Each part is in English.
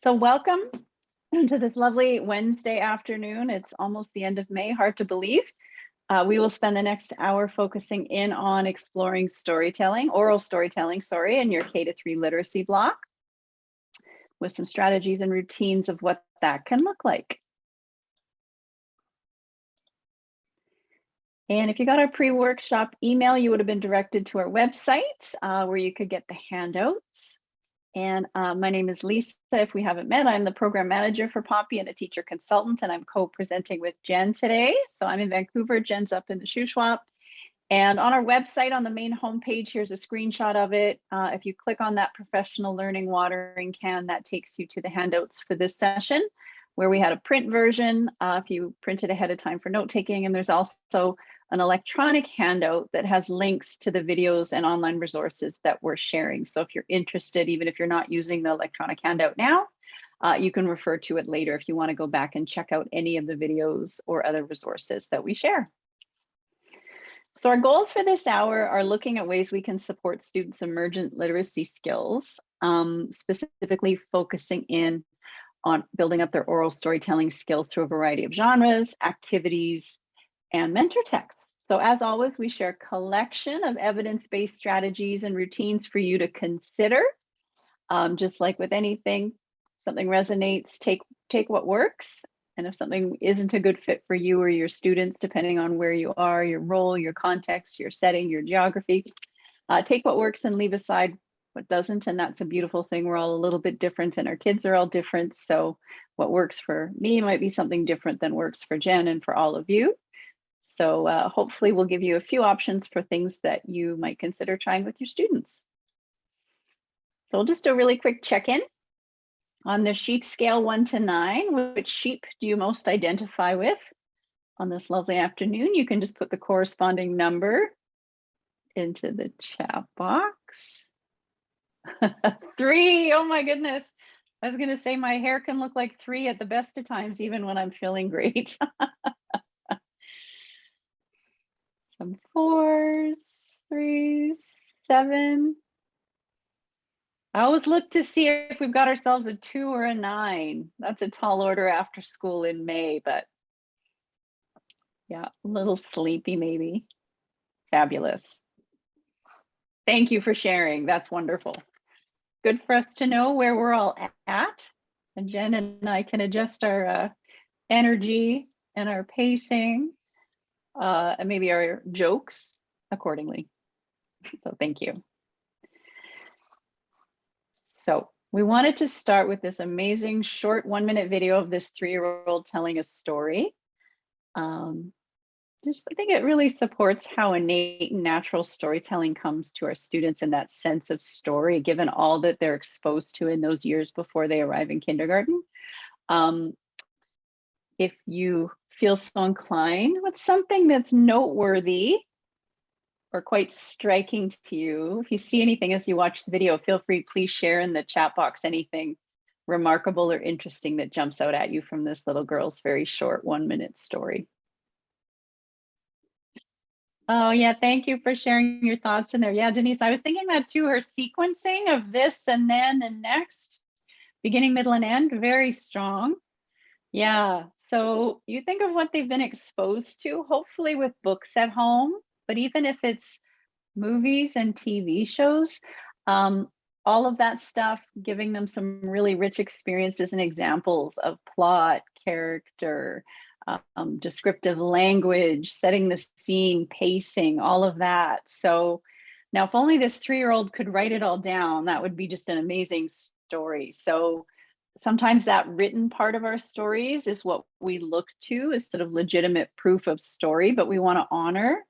So welcome to this lovely Wednesday afternoon. It's almost the end of May, hard to believe. We will spend the next hour focusing in on exploring storytelling, oral storytelling, sorry, in your K-3 literacy block with some strategies and routines of what that can look like. And if you got our pre-workshop email, you would have been directed to our website where you could get the handouts. And my name is Lisa. If we haven't met, I'm the program manager for POPEY and a teacher consultant, and I'm co-presenting with Jen today. So I'm in Vancouver, Jen's up in the Shuswap. And on our website, on the main homepage, here's a screenshot of it. If you click on that professional learning watering can, that takes you to the handouts for this session, where we had a print version if you printed ahead of time for note-taking. And there's also an electronic handout that has links to the videos and online resources that we're sharing. So if you're interested, even if you're not using the electronic handout now, you can refer to it later if you want to go back and check out any of the videos or other resources that we share. So our goals for this hour are looking at ways we can support students' emergent literacy skills, specifically focusing in on building up their oral storytelling skills through a variety of genres, activities, and mentor text. So as always, we share a collection of evidence-based strategies and routines for you to consider. Just like with anything, something resonates, take what works. And if something isn't a good fit for you or your students, depending on where you are, your role, your context, your setting, your geography, take what works and leave aside what doesn't. And that's a beautiful thing. We're all a little bit different and our kids are all different. So what works for me might be something different than works for Jen and for all of you. So hopefully we'll give you a few options for things that you might consider trying with your students. So we'll just do a really quick check-in. On the sheep scale 1 to 9, which sheep do you most identify with on this lovely afternoon? You can just put the corresponding number into the chat box. 3, oh my goodness. I was gonna say my hair can look like 3 at the best of times, even when I'm feeling great. Some 4s, 3s, 7. I always look to see if we've got ourselves a 2 or a 9. That's a tall order after school in May, but yeah, a little sleepy maybe. Fabulous. Thank you for sharing. That's wonderful. Good for us to know where we're all at. And Jen and I can adjust our energy and our pacing and maybe our jokes accordingly. So thank you. So we wanted to start with this amazing short 1-minute video of this 3-year-old telling a story. I think it really supports how innate and natural storytelling comes to our students in that sense of story, given all that they're exposed to in those years before they arrive in kindergarten. If you feel so inclined with something that's noteworthy or quite striking to you, if you see anything as you watch the video, feel free, please share in the chat box anything remarkable or interesting that jumps out at you from this little girl's very short 1-minute story. Oh yeah, thank you for sharing your thoughts in there. Yeah, Denise, I was thinking that too, her sequencing of this and then and next, beginning, middle, and end, very strong. Yeah, so you think of what they've been exposed to, hopefully with books at home, but even if it's movies and TV shows, all of that stuff, giving them some really rich experiences and examples of plot, character, descriptive language, setting the scene, pacing, all of that. So now if only this 3-year-old could write it all down, that would be just an amazing story. So sometimes that written part of our stories is what we look to as sort of legitimate proof of story, but we want to honor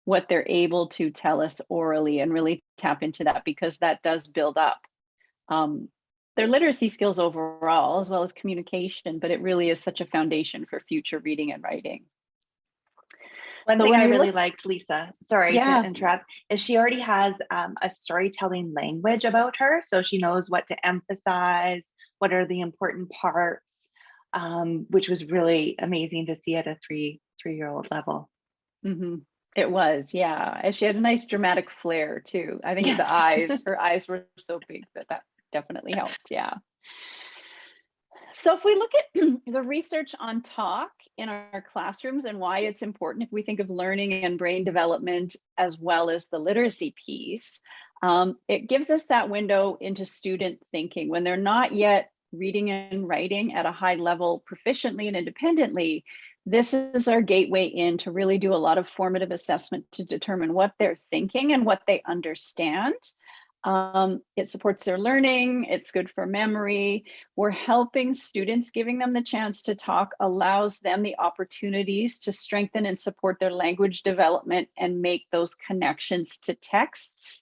what they're able to tell us orally and really tap into that, because that does build up their literacy skills overall, as well as communication, but it really is such a foundation for future reading and writing. One thing I really liked, Lisa, sorry to interrupt, is she already has a storytelling language about her. So she knows what to emphasize, what are the important parts, which was really amazing to see at a three-year-old level. Mm-hmm. It was, yeah. And she had a nice dramatic flair too. I think the eyes, her eyes were so big that definitely helped, yeah. So if we look at the research on talk in our classrooms and why it's important, if we think of learning and brain development as well as the literacy piece, it gives us that window into student thinking. When they're not yet reading and writing at a high level proficiently and independently, this is our gateway in to really do a lot of formative assessment to determine what they're thinking and what they understand. It supports their learning, it's good for memory. We're helping students, giving them the chance to talk allows them the opportunities to strengthen and support their language development and make those connections to texts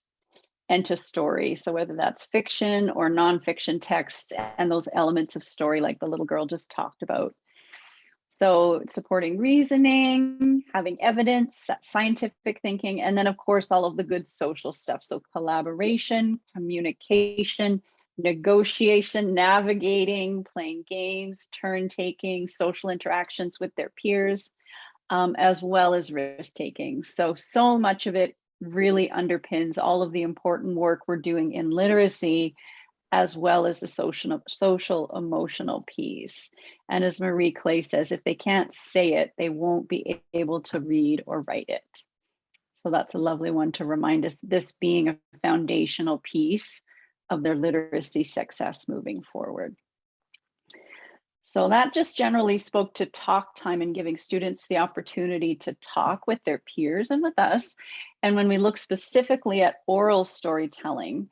and to story. So whether that's fiction or nonfiction texts and those elements of story like the little girl just talked about. So supporting reasoning, having evidence, scientific thinking, and then of course, all of the good social stuff. So collaboration, communication, negotiation, navigating, playing games, turn taking, social interactions with their peers, as well as risk taking. So much of it really underpins all of the important work we're doing in literacy, as well as the social emotional piece. And as Marie Clay says, if they can't say it, they won't be able to read or write it. So that's a lovely one to remind us, this being a foundational piece of their literacy success moving forward. So that just generally spoke to talk time and giving students the opportunity to talk with their peers and with us. And when we look specifically at oral storytelling,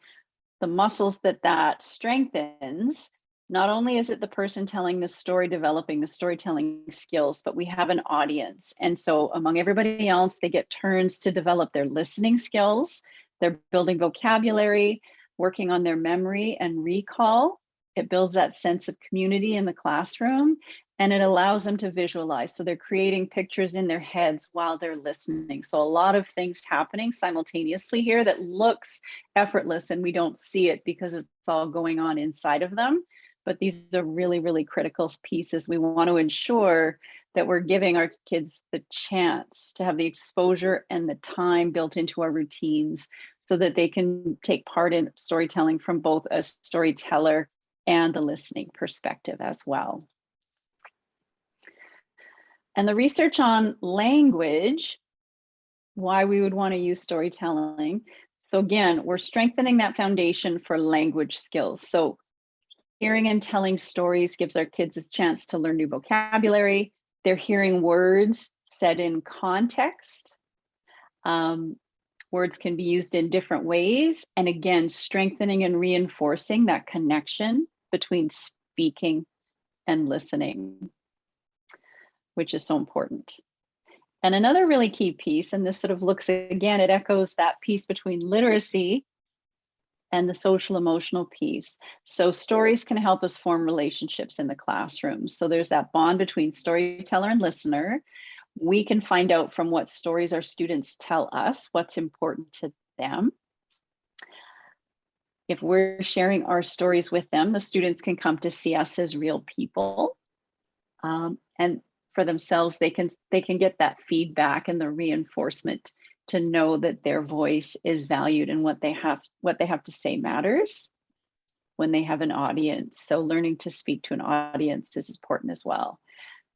the muscles that strengthens, not only is it the person telling the story, developing the storytelling skills, but we have an audience. And so among everybody else, they get turns to develop their listening skills, they're building vocabulary, working on their memory and recall. It builds that sense of community in the classroom, and it allows them to visualize. So they're creating pictures in their heads while they're listening. So a lot of things happening simultaneously here that looks effortless and we don't see it because it's all going on inside of them. But these are really, really critical pieces. We want to ensure that we're giving our kids the chance to have the exposure and the time built into our routines so that they can take part in storytelling from both a storyteller and the listening perspective as well. And the research on language, why we would want to use storytelling. So again, we're strengthening that foundation for language skills. So hearing and telling stories gives our kids a chance to learn new vocabulary. They're hearing words said in context. Words can be used in different ways. And again, strengthening and reinforcing that connection between speaking and listening, which is so important. And another really key piece, and this sort of looks, again, it echoes that piece between literacy and the social emotional piece. So stories can help us form relationships in the classroom. So there's that bond between storyteller and listener. We can find out from what stories our students tell us what's important to them. If we're sharing our stories with them, the students can come to see us as real people. And for themselves, they can get that feedback and the reinforcement to know that their voice is valued and what they have to say matters when they have an audience. So learning to speak to an audience is important as well.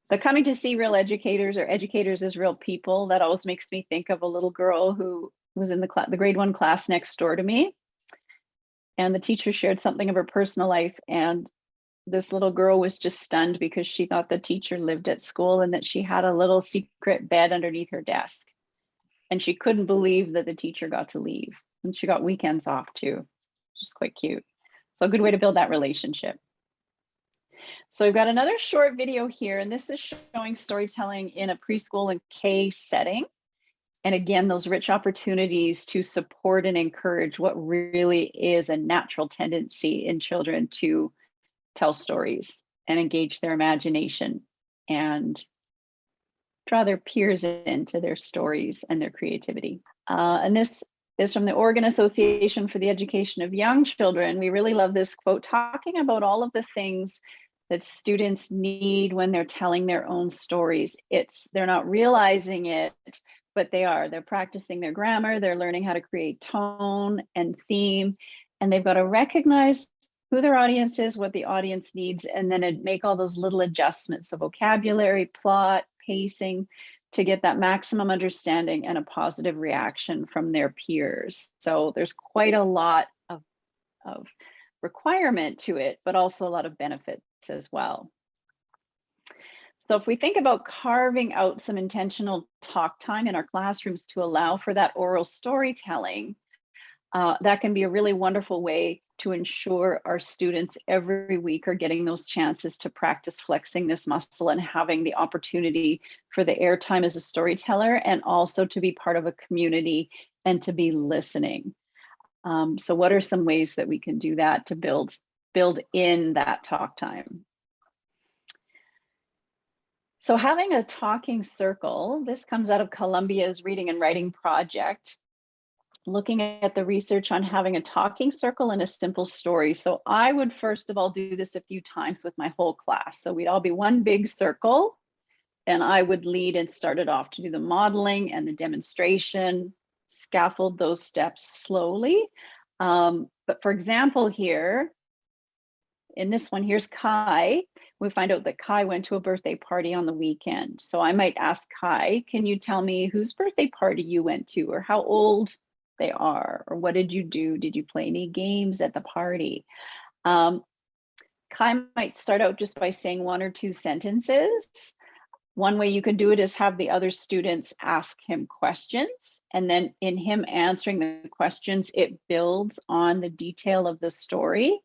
The coming to see real educators, or educators as real people, that always makes me think of a little girl who was in the grade 1 class next door to me. And the teacher shared something of her personal life, and this little girl was just stunned because she thought the teacher lived at school and that she had a little secret bed underneath her desk. And she couldn't believe that the teacher got to leave. And she got weekends off too, which is quite cute. So a good way to build that relationship. So we've got another short video here, and this is showing storytelling in a preschool and K setting. And again, those rich opportunities to support and encourage what really is a natural tendency in children to tell stories and engage their imagination and draw their peers into their stories and their creativity. And this is from the Oregon Association for the Education of Young Children. We really love this quote, talking about all of the things that students need when they're telling their own stories. They're not realizing it, but they're practicing their grammar, they're learning how to create tone and theme, and they've got to recognize who their audience is, what the audience needs, and then make all those little adjustments, the vocabulary, plot, pacing, to get that maximum understanding and a positive reaction from their peers. So there's quite a lot of requirement to it, but also a lot of benefits as well. So if we think about carving out some intentional talk time in our classrooms to allow for that oral storytelling, that can be a really wonderful way to ensure our students every week are getting those chances to practice flexing this muscle and having the opportunity for the airtime as a storyteller, and also to be part of a community and to be listening. So what are some ways that we can do that to build in that talk time? So having a talking circle, this comes out of Columbia's Reading and Writing Project, looking at the research on having a talking circle and a simple story. So I would first of all do this a few times with my whole class. So we'd all be one big circle, and I would lead and start it off to do the modeling and the demonstration, scaffold those steps slowly. But for example, here, in this one, here's Kai. We find out that Kai went to a birthday party on the weekend. So I might ask Kai, can you tell me whose birthday party you went to, or how old they are, or what did you do? Did you play any games at the party? Kai might start out just by saying 1 or 2 sentences. One way you can do it is have the other students ask him questions, and then in him answering the questions, it builds on the detail of the story.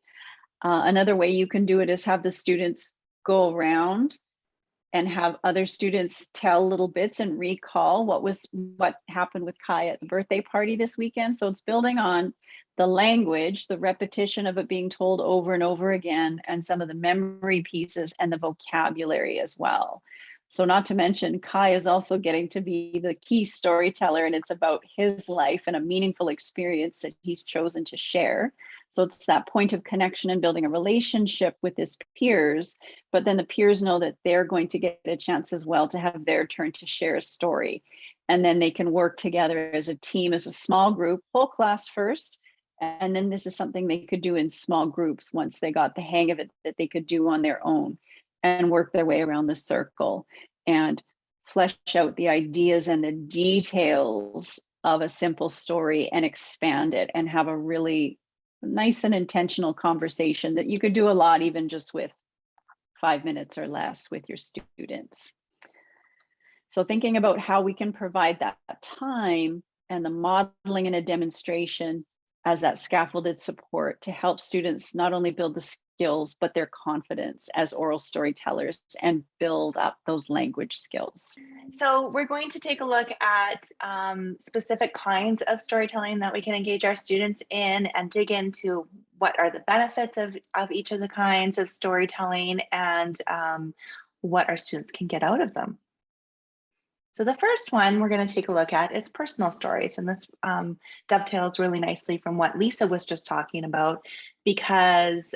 Another way you can do it is have the students go around and have other students tell little bits and recall what happened with Kai at the birthday party this weekend. So it's building on the language, the repetition of it being told over and over again, and some of the memory pieces and the vocabulary as well. So not to mention, Kai is also getting to be the key storyteller, and it's about his life and a meaningful experience that he's chosen to share. So it's that point of connection and building a relationship with his peers, but then the peers know that they're going to get a chance as well to have their turn to share a story. And then they can work together as a team, as a small group, whole class first. And then this is something they could do in small groups once they got the hang of it, that they could do on their own and work their way around the circle and flesh out the ideas and the details of a simple story and expand it and have a really nice and intentional conversation that you could do a lot, even just with 5 minutes or less with your students. So thinking about how we can provide that time and the modeling and a demonstration as that scaffolded support to help students not only build the skills, but their confidence as oral storytellers and build up those language skills. So we're going to take a look at specific kinds of storytelling that we can engage our students in and dig into what are the benefits of each of the kinds of storytelling and what our students can get out of them. So the first one we're going to take a look at is personal stories. And this dovetails really nicely from what Lisa was just talking about, because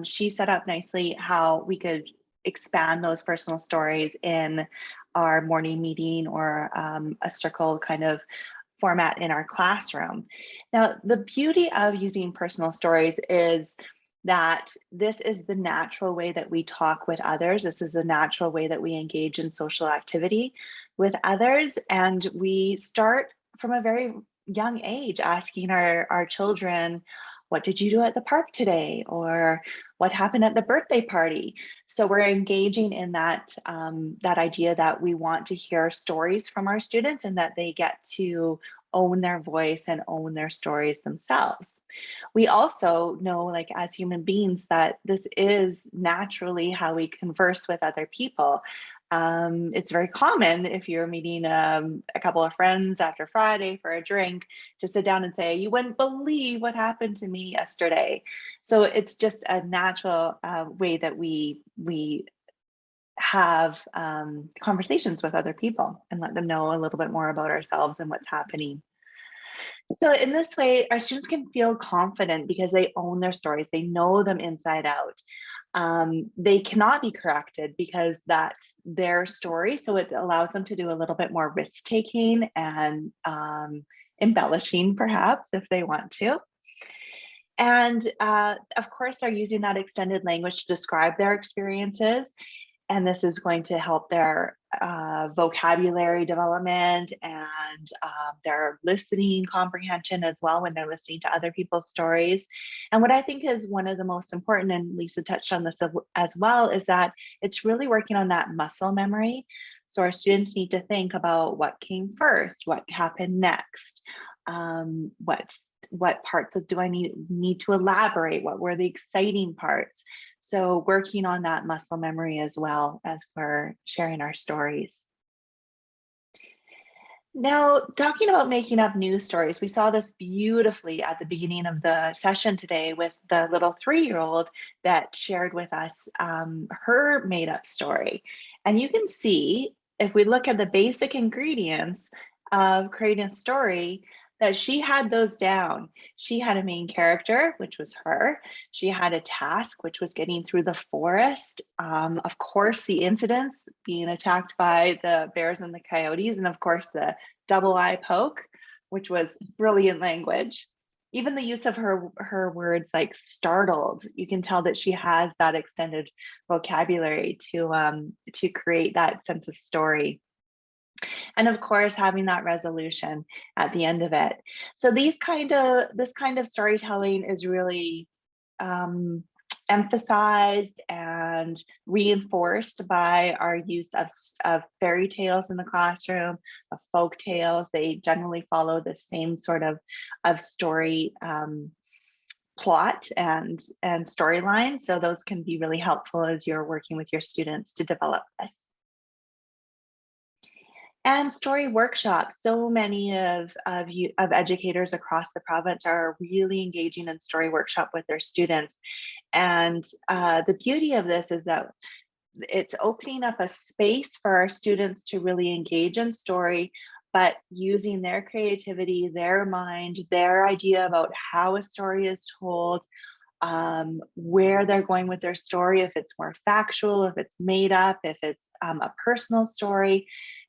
she set up nicely how we could expand those personal stories in our morning meeting or a circle kind of format in our classroom. Now, the beauty of using personal stories is that this is the natural way that we talk with others. This is a natural way that we engage in social activity with others. And we start from a very young age asking our children, what did you do at the park today? Or what happened at the birthday party? So we're engaging in that, that idea that we want to hear stories from our students and that they get to own their voice and own their stories themselves. We also know, like as human beings, that this is naturally how we converse with other people. It's very common if you're meeting a couple of friends after Friday for a drink to sit down and say, you wouldn't believe what happened to me yesterday. So it's just a natural way that we have conversations with other people and let them know a little bit more about ourselves and what's happening. So in this way, our students can feel confident because they own their stories. They know them inside out. They cannot be corrected because that's their story. So it allows them to do a little bit more risk taking and embellishing, perhaps, if they want to. And of course, they're using that extended language to describe their experiences. And this is going to help their vocabulary development and their listening comprehension as well when they're listening to other people's stories. And what I think is one of the most important, and Lisa touched on this as well, is that it's really working on that muscle memory. So our students need to think about what came first, what happened next, what parts do I need to elaborate, what were the exciting parts. So working on that muscle memory as well as we're sharing our stories. Now, talking about making up new stories, we saw this beautifully at the beginning of the session today with the little 3-year-old that shared with us her made up story. And you can see, if we look at the basic ingredients of creating a story, that she had those down. She had a main character, which was her. She had a task, which was getting through the forest. Of course, the incidents, being attacked by the bears and the coyotes, and of course the double eye poke, which was brilliant language. Even the use of her words like startled, you can tell that she has that extended vocabulary to create that sense of story. And of course, having that resolution at the end of it. So this kind of storytelling is really emphasized and reinforced by our use of fairy tales in the classroom, of folk tales. They generally follow the same sort of story plot and storyline. So those can be really helpful as you're working with your students to develop this. And story workshops. So many of educators across the province are really engaging in story workshop with their students. And the beauty of this is that it's opening up a space for our students to really engage in story, but using their creativity, their mind, their idea about how a story is told, where they're going with their story, if it's more factual, if it's made up, if it's a personal story.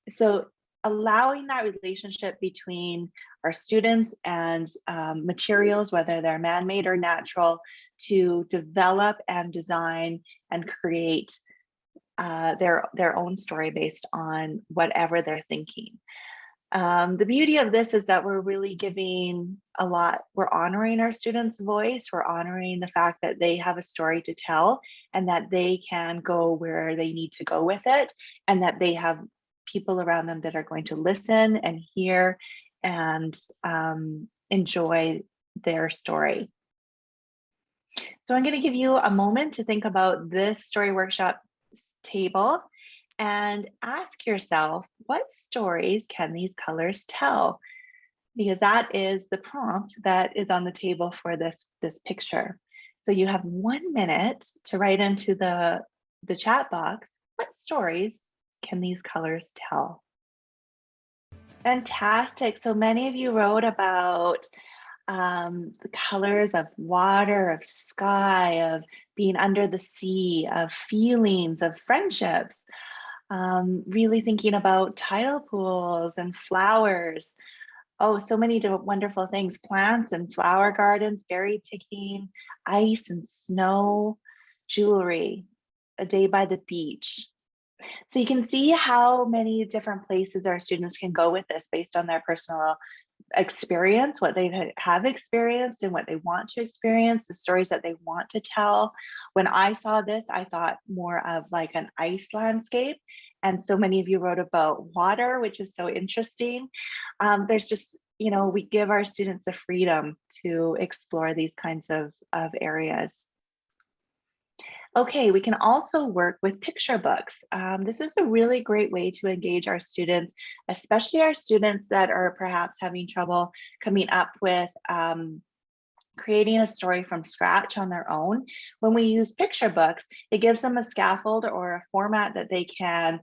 So allowing that relationship between our students and materials, whether they're man-made or natural, to develop and design and create their own story based on whatever they're thinking. The beauty of this is that we're really giving a lot, we're honoring our students' voice, we're honoring the fact that they have a story to tell and that they can go where they need to go with it, and that they have people around them that are going to listen and hear and enjoy their story. So I'm going to give you a moment to think about this story workshop table and ask yourself, what stories can these colors tell? Because that is the prompt that is on the table for this picture. So you have 1 minute to write into the chat box, what stories can these colors tell? Fantastic. So many of you wrote about the colors of water, of sky, of being under the sea, of feelings, of friendships. Really thinking about tidal pools and flowers. Oh, so many wonderful things, plants and flower gardens, berry picking, ice and snow, jewelry, a day by the beach. So you can see how many different places our students can go with this based on their personal experience, what they have experienced and what they want to experience, the stories that they want to tell. When I saw this, I thought more of like an ice landscape. And so many of you wrote about water, which is so interesting. There's just, we give our students the freedom to explore these kinds of areas. Okay, we can also work with picture books. This is a really great way to engage our students, especially our students that are perhaps having trouble coming up with creating a story from scratch on their own. When we use picture books, it gives them a scaffold or a format that they can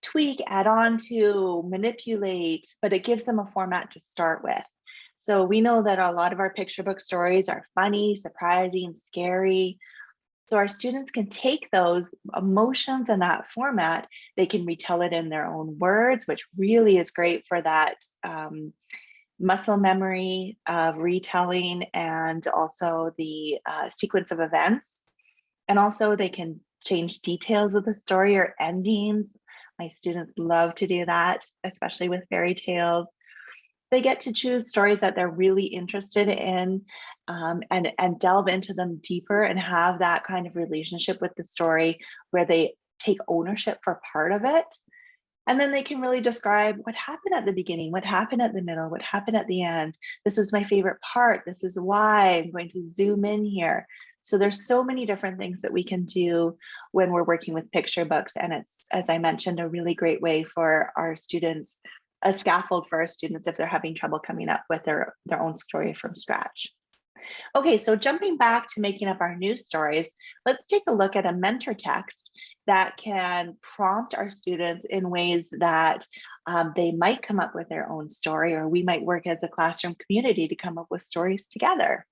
tweak, add on to, manipulate, but it gives them a format to start with. So we know that a lot of our picture book stories are funny, surprising, scary. So our students can take those emotions in that format, they can retell it in their own words, which really is great for that muscle memory of retelling, and also the sequence of events. And also they can change details of the story or endings. My students love to do that, especially with fairy tales. They get to choose stories that they're really interested in, and delve into them deeper and have that kind of relationship with the story where they take ownership for part of it. And then they can really describe what happened at the beginning, what happened at the middle, what happened at the end. This was my favorite part. This is why. I'm going to zoom in here. So there's so many different things that we can do when we're working with picture books. And it's, as I mentioned, a really great way for our students, a scaffold for our students if they're having trouble coming up with their own story from scratch. Okay, so jumping back to making up our news stories, let's take a look at a mentor text that can prompt our students in ways that they might come up with their own story, or we might work as a classroom community to come up with stories together.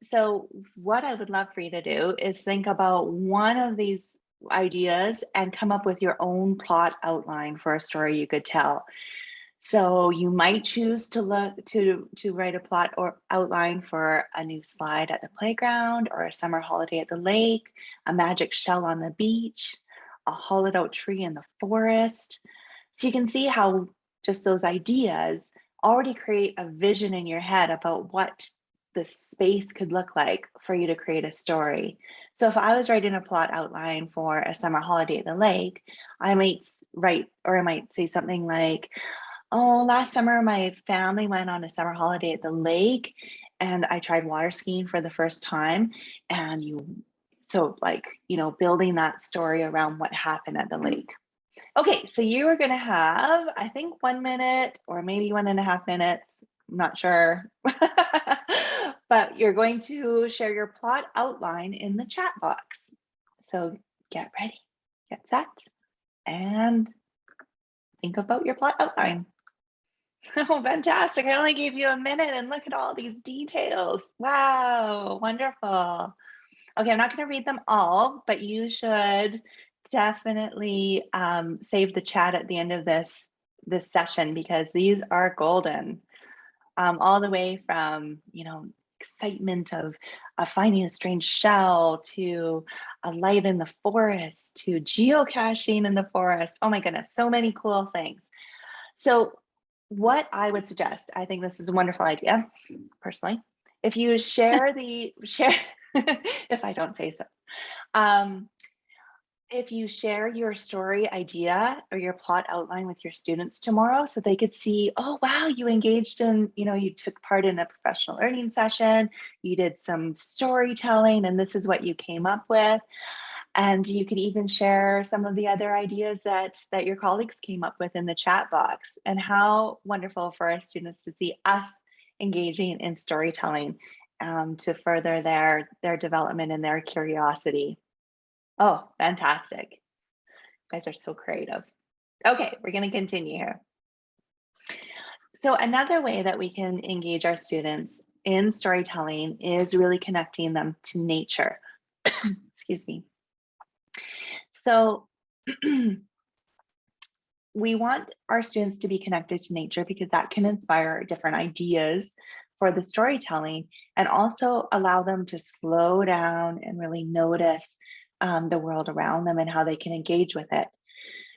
So what I would love for you to do is think about one of these ideas and come up with your own plot outline for a story you could tell. So you might choose to write a plot or outline for a new slide at the playground, or a summer holiday at the lake, a magic shell on the beach, a hollowed out tree in the forest. So you can see how just those ideas already create a vision in your head about what the space could look like for you to create a story. So if I was writing a plot outline for a summer holiday at the lake, I might say something like, oh, last summer my family went on a summer holiday at the lake, and I tried water skiing for the first time. And building that story around what happened at the lake. Okay, so you are going to have, I think, 1 minute or maybe 1.5 minutes. I'm not sure. But you're going to share your plot outline in the chat box. So get ready, get set, and think about your plot outline. Oh, fantastic. I only gave you a minute, and look at all these details. Wow, wonderful. Okay, I'm not going to read them all, but you should definitely save the chat at the end of this session, because these are golden. All the way from, excitement of finding a strange shell, to a light in the forest, to geocaching in the forest. Oh my goodness, so many cool things. So what I would suggest, I think this is a wonderful idea, personally, if you share, if I don't say so, if you share your story idea or your plot outline with your students tomorrow, so they could see, oh, wow, you engaged in, you took part in a professional learning session, you did some storytelling, and this is what you came up with. And you could even share some of the other ideas that your colleagues came up with in the chat box. And how wonderful for our students to see us engaging in storytelling to further their development and their curiosity. Oh, fantastic. You guys are so creative. Okay, we're going to continue here. So another way that we can engage our students in storytelling is really connecting them to nature. Excuse me. So we want our students to be connected to nature, because that can inspire different ideas for the storytelling, and also allow them to slow down and really notice the world around them and how they can engage with it.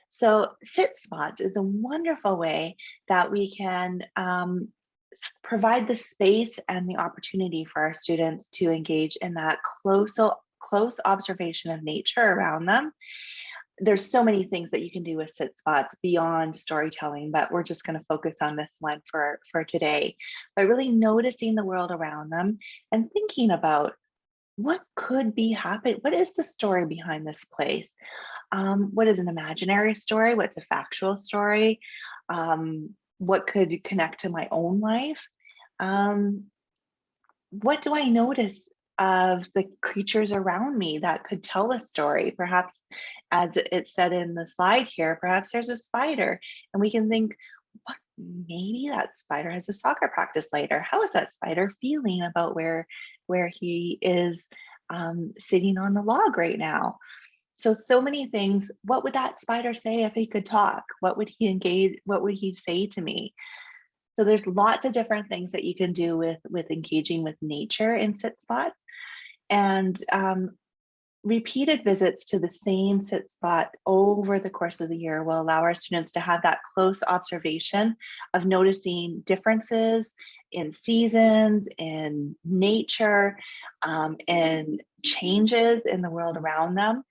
So sit spots is a wonderful way that we can provide the space and the opportunity for our students to engage in that close observation of nature around them. There's so many things that you can do with sit spots beyond storytelling, but we're just going to focus on this one for today, by really noticing the world around them and thinking about what could be happening. What is the story behind this place? What is an imaginary story? What's a factual story? What could connect to my own life? What do I notice of the creatures around me that could tell a story? Perhaps, as it said in the slide here, perhaps there's a spider, and we can think, what, maybe that spider has a soccer practice later. How is that spider feeling about where he is sitting on the log right now? So many things. What would that spider say if he could talk? What would he engage? What would he say to me? So there's lots of different things that you can do with engaging with nature in sit spots. And repeated visits to the same sit spot over the course of the year will allow our students to have that close observation of noticing differences in seasons, in nature, and changes in the world around them,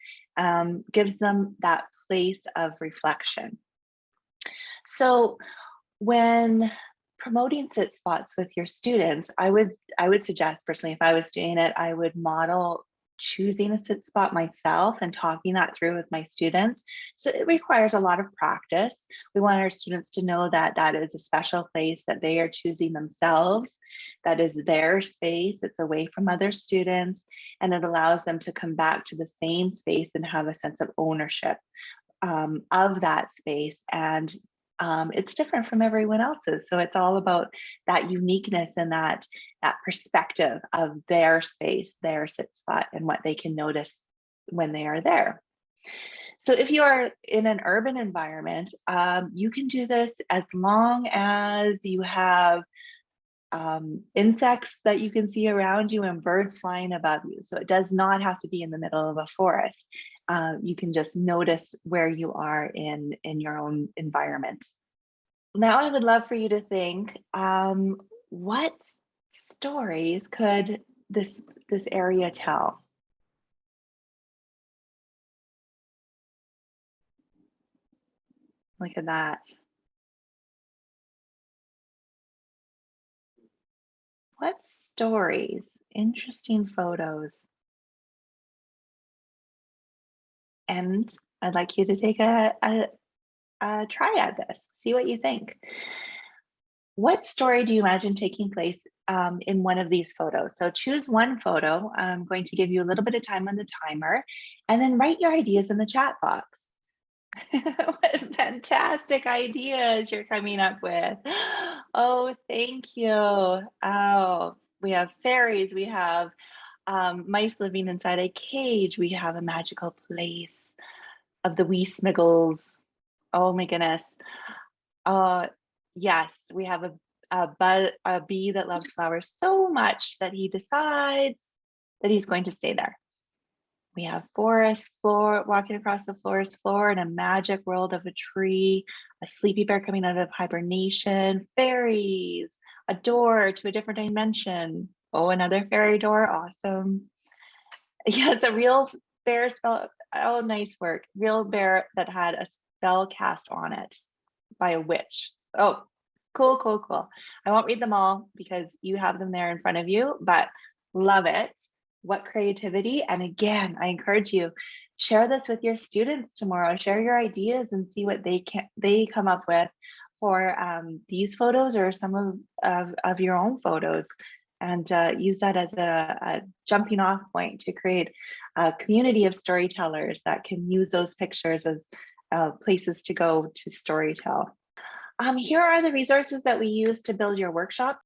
gives them that place of reflection. So when promoting sit spots with your students, I would suggest personally, if I was doing it, I would model choosing a sit spot myself and talking that through with my students. So it requires a lot of practice. We want our students to know that that is a special place that they are choosing themselves, that is their space, it's away from other students, and it allows them to come back to the same space and have a sense of ownership of that space. And it's different from everyone else's. So it's all about that uniqueness and that perspective of their space, their sit spot, and what they can notice when they are there. So if you are in an urban environment, you can do this as long as you have insects that you can see around you and birds flying above you. So it does not have to be in the middle of a forest. You can just notice where you are in your own environment. Now I would love for you to think, what stories could this area tell? Look at that. What stories? Interesting photos. And I'd like you to take a try at this. See what you think. What story do you imagine taking place in one of these photos? So choose one photo. I'm going to give you a little bit of time on the timer, and then write your ideas in the chat box. What fantastic ideas you're coming up with. Oh, thank you. Oh, we have fairies, we have mice living inside a cage, we have a magical place of the wee smiggles. Oh my goodness. Yes, we have a bee that loves flowers so much that he decides that he's going to stay there. We have forest floor, walking across the forest floor in a magic world of a tree, a sleepy bear coming out of hibernation, fairies, a door to a different dimension. Oh, another fairy door, awesome. Yes, a real bear spell, oh, nice work. Real bear that had a spell cast on it by a witch. Oh, cool, cool, cool. I won't read them all because you have them there in front of you, but love it. What creativity. And again, I encourage you, share this with your students tomorrow. Share your ideas and see what they come up with for these photos or some of your own photos, and use that as a jumping off point to create a community of storytellers that can use those pictures as places to go to storytell. Here are the resources that we use to build your workshop.